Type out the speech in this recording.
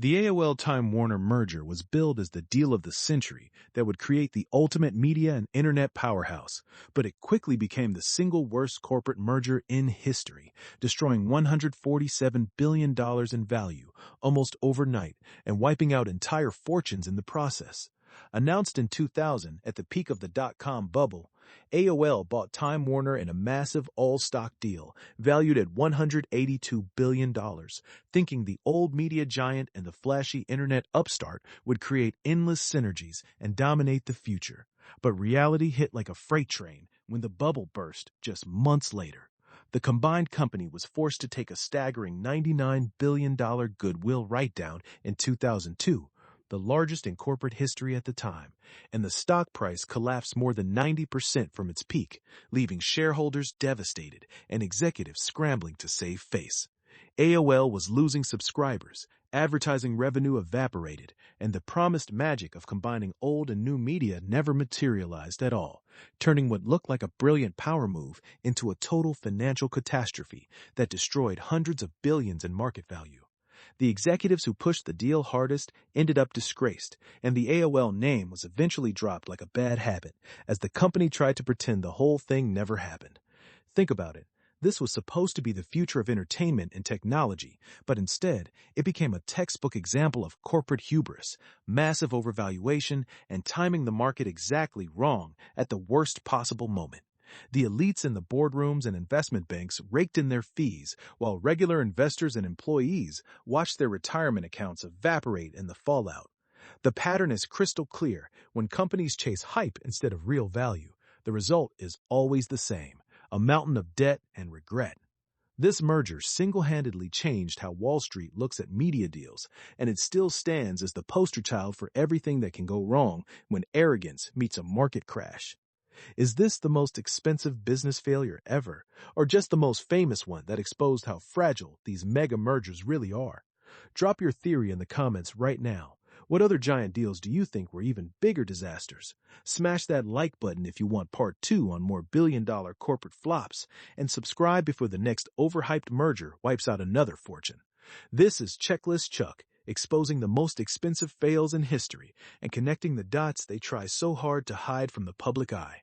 The AOL Time Warner merger was billed as the deal of the century that would create the ultimate media and internet powerhouse, but it quickly became the single worst corporate merger in history, destroying $147 billion in value almost overnight and wiping out entire fortunes in the process. Announced in 2000 at the peak of the dot-com bubble, AOL bought Time Warner in a massive all-stock deal valued at $182 billion, thinking the old media giant and the flashy internet upstart would create endless synergies and dominate the future. But reality hit like a freight train when the bubble burst just months later. The combined company was forced to take a staggering $99 billion goodwill write-down in 2002, the largest in corporate history at the time, and the stock price collapsed more than 90% from its peak, leaving shareholders devastated and executives scrambling to save face. AOL was losing subscribers, advertising revenue evaporated, and the promised magic of combining old and new media never materialized at all, turning what looked like a brilliant power move into a total financial catastrophe that destroyed hundreds of billions in market value. The executives who pushed the deal hardest ended up disgraced, and the AOL name was eventually dropped like a bad habit as the company tried to pretend the whole thing never happened. Think about it. This was supposed to be the future of entertainment and technology, but instead, it became a textbook example of corporate hubris, massive overvaluation, and timing the market exactly wrong at the worst possible moment. The elites in the boardrooms and investment banks raked in their fees, while regular investors and employees watched their retirement accounts evaporate in the fallout. The pattern is crystal clear. When companies chase hype instead of real value, the result is always the same: a mountain of debt and regret. This merger single-handedly changed how Wall Street looks at media deals, and it still stands as the poster child for everything that can go wrong when arrogance meets a market crash. Is this the most expensive business failure ever, or just the most famous one that exposed how fragile these mega mergers really are? Drop your theory in the comments right now. What other giant deals do you think were even bigger disasters? Smash that like button if you want part 2 on more billion-dollar corporate flops, and subscribe before the next overhyped merger wipes out another fortune. This is Checklist Chuck, exposing the most expensive fails in history and connecting the dots they try so hard to hide from the public eye.